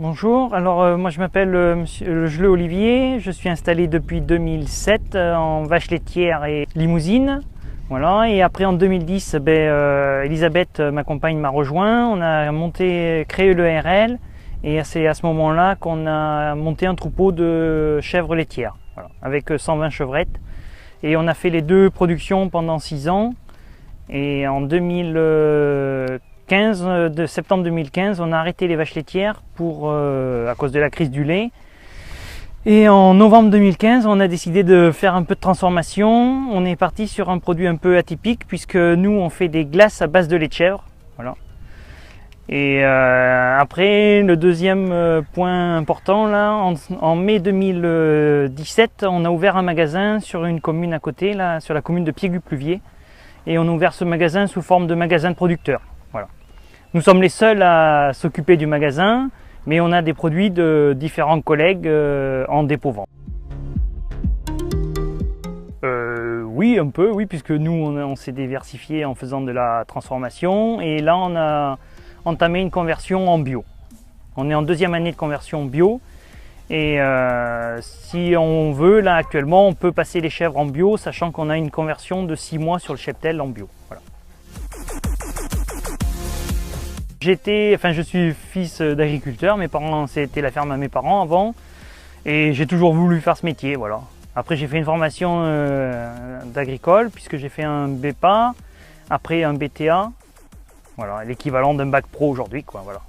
Bonjour, alors moi je m'appelle Monsieur Geleux Olivier, je suis installé depuis 2007 en vache laitière et limousine. Voilà, et après en 2010, Elisabeth, ma compagne, m'a rejoint, on a créé le RL et c'est à ce moment-là qu'on a monté un troupeau de chèvres laitières, voilà, avec 120 chevrettes. Et on a fait les deux productions pendant 6 ans et en 2015, de septembre 2015, on a arrêté les vaches laitières à cause de la crise du lait. Et en novembre 2015, on a décidé de faire un peu de transformation. On est parti sur un produit un peu atypique puisque nous, on fait des glaces à base de lait de chèvre. Voilà. Et après, le deuxième point important, là, en mai 2017, on a ouvert un magasin sur une commune à côté, là, sur la commune de Piégut-Pluviers. Et on a ouvert ce magasin sous forme de magasin de producteurs. Voilà. Nous sommes les seuls à s'occuper du magasin, mais on a des produits de différents collègues en dépôt-vente. Oui, un peu, oui, puisque nous, on s'est diversifié en faisant de la transformation. Et là, on a entamé une conversion en bio. On est en deuxième année de conversion bio. Et si on veut, là, actuellement, on peut passer les chèvres en bio, sachant qu'on a une conversion de 6 mois sur le cheptel en bio. Voilà. Je suis fils d'agriculteur, mes parents, c'était la ferme à mes parents avant, et j'ai toujours voulu faire ce métier, voilà. Après j'ai fait une formation d'agricole, puisque j'ai fait un BEPA, après un BTA, voilà, l'équivalent d'un bac pro aujourd'hui, quoi, voilà.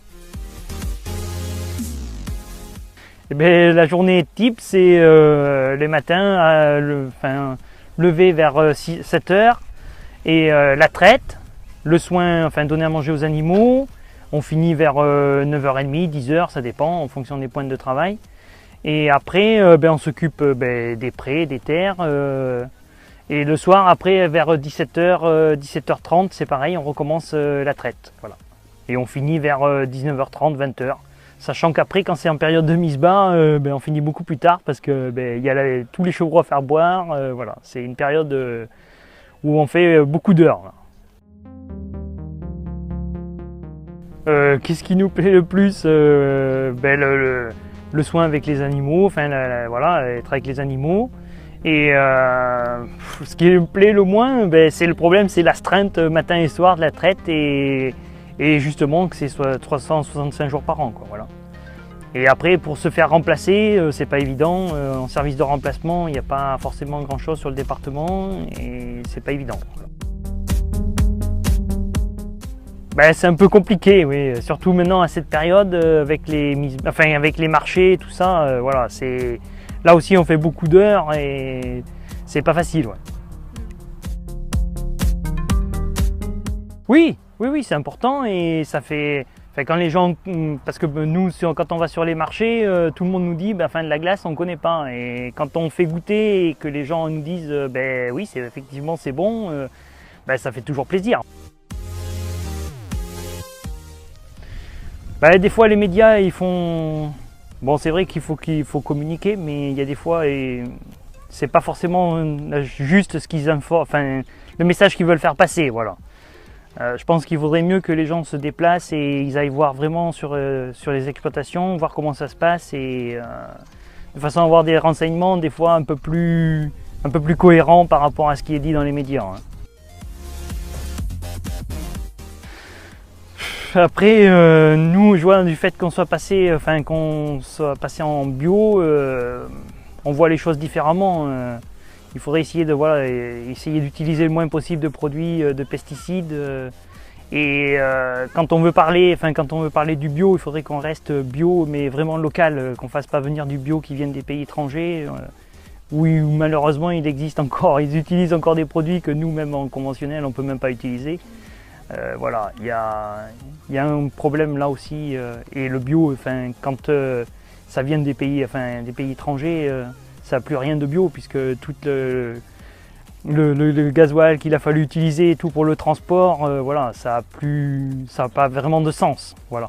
Et bien, la journée type, c'est les matins, lever vers 7 heures, et la traite, le soin, donner à manger aux animaux. On finit vers 9h30, 10h, ça dépend en fonction des pointes de travail. Et après, on s'occupe des prés, des terres. Et le soir, après, vers 17h, 17h30, c'est pareil, on recommence la traite. Voilà. Et on finit vers 19h30, 20h. Sachant qu'après, quand c'est en période de mise-bas, on finit beaucoup plus tard parce que y a tous les chevreaux à faire boire. Voilà. C'est une période où on fait beaucoup d'heures. Qu'est-ce qui nous plaît le plus? Le soin avec les animaux, voilà, être avec les animaux. Et ce qui me plaît le moins, c'est le problème, c'est l'astreinte matin et soir de la traite et justement que c'est soit 365 jours par an, quoi, voilà. Et après, pour se faire remplacer, c'est pas évident. En service de remplacement, il n'y a pas forcément grand chose sur le département et c'est pas évident. Voilà. C'est un peu compliqué, oui, surtout maintenant à cette période avec les marchés et tout ça, voilà, là aussi on fait beaucoup d'heures et c'est pas facile, ouais. Oui, c'est important et ça fait, quand les gens, parce que nous, quand on va sur les marchés, tout le monde nous dit, de la glace on connaît pas, et quand on fait goûter et que les gens nous disent, oui, effectivement c'est bon, ça fait toujours plaisir. Des fois les médias ils font... Bon, c'est vrai qu'il faut communiquer, mais il y a des fois et c'est pas forcément juste ce qu'ils informent, le message qu'ils veulent faire passer, voilà. Je pense qu'il vaudrait mieux que les gens se déplacent et ils aillent voir vraiment sur les exploitations, voir comment ça se passe et de façon à avoir des renseignements des fois un peu plus cohérents par rapport à ce qui est dit dans les médias, hein. Après, nous, jouant du fait qu'on soit passé en bio, on voit les choses différemment. Il faudrait essayer d'utiliser le moins possible de produits de pesticides. Quand on veut parler du bio, il faudrait qu'on reste bio, mais vraiment local, qu'on ne fasse pas venir du bio qui viennent des pays étrangers, où malheureusement ils utilisent encore des produits que nous, même en conventionnel, on ne peut même pas utiliser. Voilà, il y a un problème là aussi, et le bio, quand ça vient des pays étrangers, ça n'a plus rien de bio puisque tout le gasoil qu'il a fallu utiliser et tout pour le transport, voilà, ça a pas vraiment de sens, voilà.